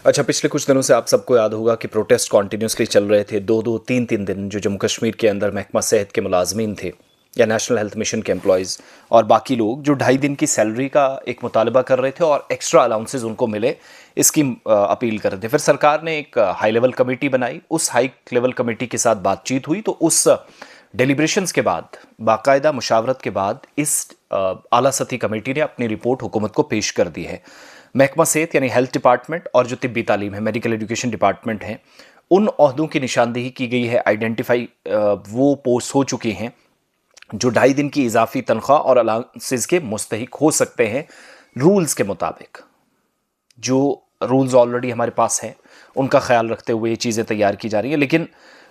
अच्छा, पिछले कुछ दिनों से आप सबको याद होगा कि प्रोटेस्ट कॉन्टिन्यूसली चल रहे थे, 2-2, 3-3 दिन, जो जम्मू कश्मीर के अंदर महकमा सेहत के मुलाजमीन थे या नेशनल हेल्थ मिशन के एम्प्लॉयज़ और बाकी लोग जो 2.5 दिन की सैलरी का एक मुतालबा कर रहे थे और एक्स्ट्रा अलाउंसेज उनको मिले, इसकी अपील कर रहे थे। फिर सरकार ने एक हाई लेवल कमेटी बनाई, उस हाई लेवल कमेटी के साथ बातचीत हुई, तो उस डेलिब्रेशंस के बाद, बाकायदा मुशावरत के बाद, इस आला सतही कमेटी ने अपनी रिपोर्ट हुकूमत को पेश कर दी है। महकमा सेहत यानी हेल्थ डिपार्टमेंट और जो तिब्बी तालीम है, मेडिकल एजुकेशन डिपार्टमेंट है, उन ओहदों की निशानदेही की गई है। आइडेंटिफाई वो पोस्ट हो चुके हैं जो 2.5 दिन की इजाफी तनख्वाह और अलाउंसेस के मुस्तहिक हो सकते हैं रूल्स के मुताबिक। जो रूल्स ऑलरेडी हमारे पास हैं उनका ख्याल रखते हुए ये चीज़ें तैयार की जा रही हैं, लेकिन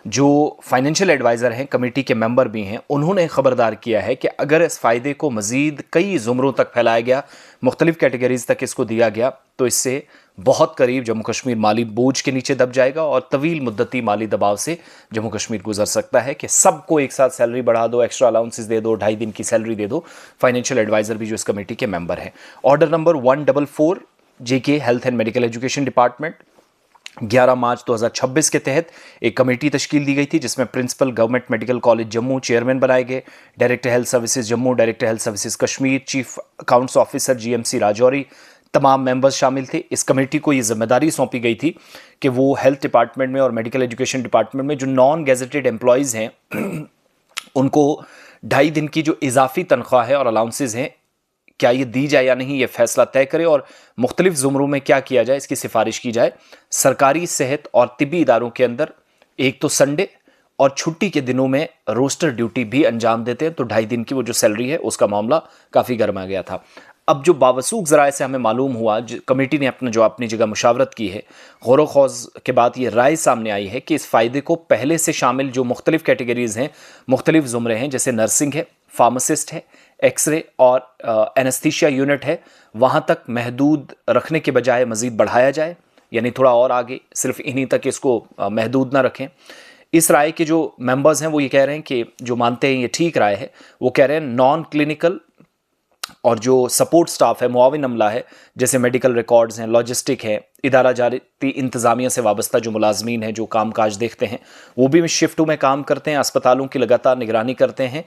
जो फाइनेंशियल एडवाइज़र हैं, कमेटी के मेंबर भी हैं, उन्होंने ख़बरदार किया है कि अगर इस फ़ायदे को मज़ीद कई ज़ुमरों तक फैलाया गया, मुख्तलिफ़ कैटेगरीज़ तक इसको दिया गया, तो इससे बहुत करीब जम्मू कश्मीर माली बोझ के नीचे दब जाएगा और तवील मुद्दती माली दबाव से जम्मू कश्मीर गुजर सकता है कि सबको एक साथ सैलरी बढ़ा दो, एक्स्ट्रा अलाउंसेस दे दो, 2.5 दिन की सैलरी दे दो। फाइनेंशियल एडवाइज़र भी जो इस कमेटी के मेंबर हैं। Order number 144 JK health and medical education department 11 मार्च 2026 के तहत एक कमेटी तश्कील दी गई थी, जिसमें principal government medical college Jammu chairman बनाए गए, director health services Jammu, director health services Kashmir, chief accounts officer GMC Rajouri, तमाम मेंबर्स शामिल थे। इस कमेटी को ये जिम्मेदारी सौंपी गई थी कि वो हेल्थ डिपार्टमेंट में और मेडिकल एजुकेशन डिपार्टमेंट में जो नॉन गेजेटेड एम्प्लॉयज़ हैं उनको 2.5 दिन की जो इजाफी तनख्वाह है और अलाउंसेज हैं, क्या ये दी जाए या नहीं, ये फैसला तय करे और मुख्तलिफ ज़ुमरों में क्या किया जाए, इसकी सिफारिश की जाए। सरकारी सेहत और तिब्बी इदारों के अंदर एक तो संडे और छुट्टी के दिनों में रोस्टर ड्यूटी भी अंजाम देते हैं, तो 2.5 दिन की वो जो सैलरी है उसका मामला काफ़ी गर्मा गया था। अब जो बावसूख ज़राए से हमें मालूम हुआ, कमेटी ने अपनी जगह मुशावरत की है, गौर खौज के बाद ये राय सामने आई है कि इस फ़ायदे को पहले से शामिल जो मुख्तलिफ कैटेगरीज़ हैं, मुख्तलिफ ज़ुमरे हैं, जैसे नर्सिंग है, फार्मासिस्ट है, एक्सरे और एनेस्थीसिया यूनिट है, वहाँ तक महदूद रखने के बजाय मज़ीद बढ़ाया जाए, यानी थोड़ा और आगे, सिर्फ इन्हीं तक इसको महदूद ना रखें। इस राय के जो मेंबर्स हैं वो ये कह रहे हैं कि जो मानते हैं ये ठीक राय है, वो कह रहे हैं नॉन क्लिनिकल और जो सपोर्ट स्टाफ है, मुआविन अमला है, जैसे मेडिकल रिकॉर्ड्स हैं, लॉजिस्टिक है, इदारा जाती इंतज़ामिया से वाबस्ता जो मुलाजमीन हैं, जो काम काज देखते हैं, वो भी शिफ्टों में काम करते हैं, अस्पतालों की लगातार निगरानी करते हैं,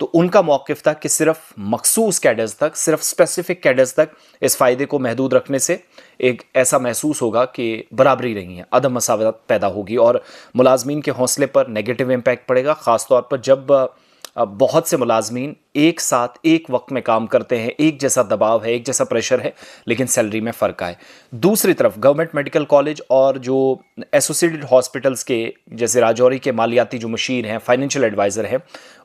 तो उनका मौक़िफ़ था कि सिर्फ मखसूस कैडर्स तक, सिर्फ स्पेसिफिक कैडर्स तक इस फ़ायदे को महदूद रखने से एक ऐसा महसूस होगा कि बराबरी नहीं है, अदम मसावत पैदा होगी और मुलाजमीन के हौसले पर नेगेटिव इम्पैक्ट पड़ेगा, ख़ास तौर पर जब बहुत से मुलाजमीन एक साथ एक वक्त में काम करते हैं, एक जैसा दबाव है, एक जैसा प्रेशर है, लेकिन सैलरी में फ़र्क आए। दूसरी तरफ गवर्नमेंट मेडिकल कॉलेज और जो एसोसिएटेड हॉस्पिटल्स के जैसे राजौरी के मालियाती जो मुशीर हैं, फाइनेंशियल एडवाइज़र हैं,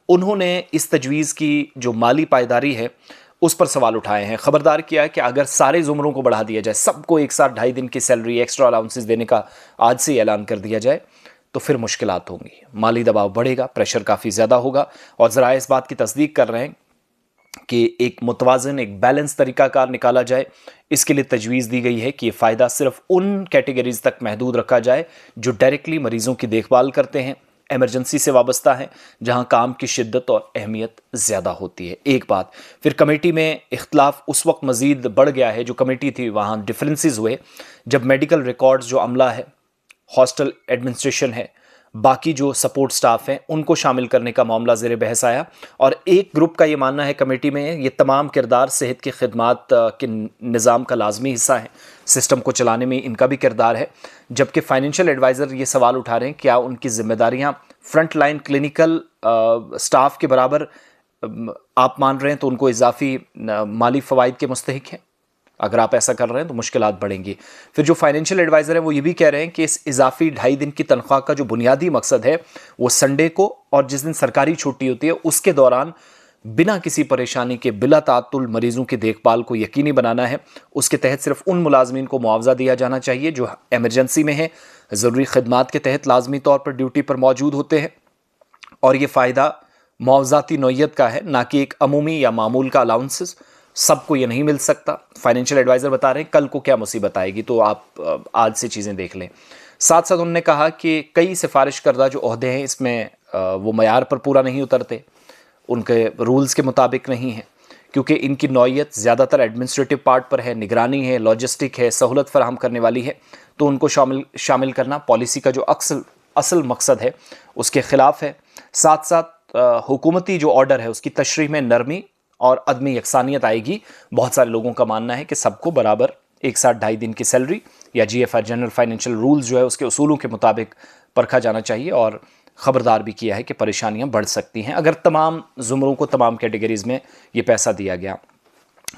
उन्होंने इस तजवीज़ की जो माली पायदारी है उस पर सवाल उठाए हैं। ख़बरदार किया है कि अगर सारे ज़ुमरों को बढ़ा दिया जाए, सबको एक साथ 2.5 दिन की सैलरी, एक्स्ट्रा अलाउंसेस देने का आज से ही ऐलान कर दिया जाए, तो फिर मुश्किलात होंगी, माली दबाव बढ़ेगा, प्रेशर काफ़ी ज़्यादा होगा। और ज़रा इस बात की तस्दीक कर रहे हैं कि एक मुतवाज़न, एक बैलेंस तरीक़ाकार निकाला जाए। इसके लिए तजवीज़ दी गई है कि ये फ़ायदा सिर्फ उन कैटेगरीज़ तक महदूद रखा जाए जो डायरेक्टली मरीज़ों की देखभाल करते हैं, एमरजेंसी से वाबस्ता हैं, जहां काम की शिद्दत और अहमियत ज़्यादा होती है। एक बात, फिर कमेटी में इख्तलाफ उस वक्त मज़ीद बढ़ गया है, जो कमेटी थी वहाँ डिफरेंसेस हुए जब मेडिकल रिकॉर्ड्स जो अमला है, हॉस्टल एडमिनिस्ट्रेशन है, बाकी जो सपोर्ट स्टाफ हैं, उनको शामिल करने का मामला ज़ेर बहस आया। और एक ग्रुप का ये मानना है कमेटी में ये तमाम किरदार सेहत की खिदमात के निज़ाम का लाजमी हिस्सा है, सिस्टम को चलाने में इनका भी किरदार है, जबकि फाइनेंशियल एडवाइज़र ये सवाल उठा रहे हैं क्या उनकी जिम्मेदारियां फ्रंट लाइन क्लिनिकल स्टाफ के बराबर आप मान रहे हैं, तो उनको इजाफी माली फ़वाइद के मुस्तहिक हैं। अगर आप ऐसा कर रहे हैं तो मुश्किलात बढ़ेंगी। फिर जो फाइनेंशियल एडवाइज़र है वो ये भी कह रहे हैं कि इस इजाफी 2.5 दिन की तनख्वाह का जो बुनियादी मकसद है वो संडे को और जिस दिन सरकारी छुट्टी होती है उसके दौरान बिना किसी परेशानी के, बिला तातुल मरीज़ों की देखभाल को यकीनी बनाना है। उसके तहत सिर्फ उन मुलाजमीन को मुआवजा दिया जाना चाहिए जो एमरजेंसी में है, ज़रूरी खदमात के तहत लाजमी तौर पर ड्यूटी पर मौजूद होते हैं, और ये फ़ायदा मुआवजाती नौइयत का है, ना कि एक अमूमी या मामूल का अलाउंसेस। सबको ये नहीं मिल सकता। फाइनेंशियल एडवाइज़र बता रहे हैं कल को क्या मुसीबत आएगी, तो आप आज से चीज़ें देख लें। साथ साथ उन्होंने कहा कि कई सिफारिश करदा जो ओहदे हैं इसमें वो मयार पर पूरा नहीं उतरते, उनके रूल्स के मुताबिक नहीं है। क्योंकि इनकी नौइयत ज़्यादातर एडमिनिस्ट्रेटिव पार्ट पर है, निगरानी है, लॉजिस्टिक है, सहूलत फराहम करने वाली है, तो उनको शामिल करना पॉलिसी का जो असल मकसद है उसके ख़िलाफ़ है। साथ साथ हुकूमती जो ऑर्डर है उसकी तशरीह में नरमी और अदमी यकसानियत आएगी। बहुत सारे लोगों का मानना है कि सबको बराबर एक साथ 2.5 दिन की सैलरी या GFR जनरल फाइनेंशियल रूल्स जो है उसके उसूलों के मुताबिक परखा जाना चाहिए, और ख़बरदार भी किया है कि परेशानियां बढ़ सकती हैं अगर तमाम ज़ुमरों को तमाम कैटेगरीज़ में ये पैसा दिया गया।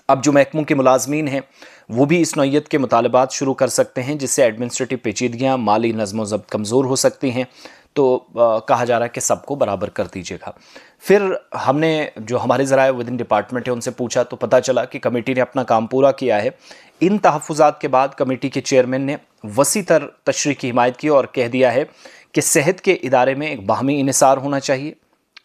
अब जो महकमों के मुलाजमीन हैं वो भी इस नौइयत के मुतालबात शुरू कर सकते हैं, जिससे एडमिनिस्ट्रेटिव पेचीदगियाँ, माली नज़्म ज़ब्त कमज़ोर हो सकती हैं। तो कहा जा रहा है कि सबको बराबर कर दीजिएगा। फिर हमने जो हमारे ज़राए विद इन डिपार्टमेंट है उनसे पूछा तो पता चला कि कमेटी ने अपना काम पूरा किया है। इन तहफ़्फ़ुज़ात के बाद कमेटी के चेयरमैन ने वसी तर तशरीह की हिमायत की और कह दिया है कि सेहत के इदारे में एक बाहमी इन्हिसार होना चाहिए,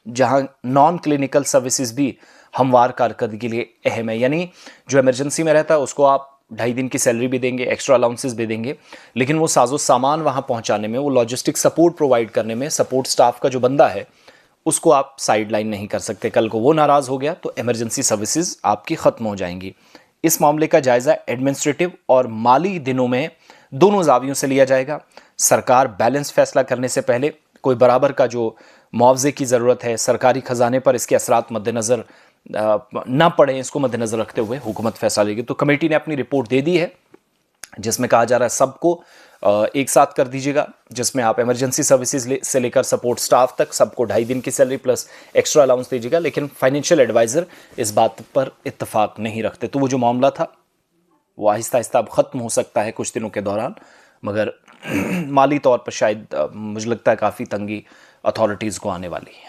जहां नॉन क्लिनिकल सर्विसेज भी हमवार कारकर्दगी के लिए अहम है। यानी जो इमरजेंसी में रहता है उसको आप 2.5 दिन की सैलरी भी देंगे, एक्स्ट्रा अलाउंसेस भी देंगे, लेकिन वो साजो सामान वहाँ पहुँचाने में, वो लॉजिस्टिक सपोर्ट प्रोवाइड करने में, सपोर्ट स्टाफ का जो बंदा है उसको आप साइड लाइन नहीं कर सकते। कल को वो नाराज़ हो गया तो इमरजेंसी सर्विसेज आपकी ख़त्म हो जाएंगी। इस मामले का जायज़ा एडमिनिस्ट्रेटिव और माली दिनों में दोनों जावियों से लिया जाएगा। सरकार बैलेंस फैसला करने से पहले कोई बराबर का जो मुआवजे की ज़रूरत है, सरकारी ख़जाने पर इसके असरात मद्देनज़र ना पड़े, इसको मद्देनज़र रखते हुए हुकूमत फैसला लेगी। तो कमेटी ने अपनी रिपोर्ट दे दी है जिसमें कहा जा रहा है सबको एक साथ कर दीजिएगा, जिसमें आप इमरजेंसी सर्विसेज से लेकर सपोर्ट स्टाफ तक सबको 2.5 दिन की सैलरी प्लस एक्स्ट्रा अलाउंस दीजिएगा। लेकिन फाइनेंशियल एडवाइज़र इस बात पर इत्तेफाक नहीं रखते। तो वो जो मामला था वो आहिस्ता आहिस्ता अब ख़त्म हो सकता है कुछ दिनों के दौरान, मगर माली तौर पर शायद मुझे लगता है काफ़ी तंगी अथॉरिटीज़ को आने वाली है।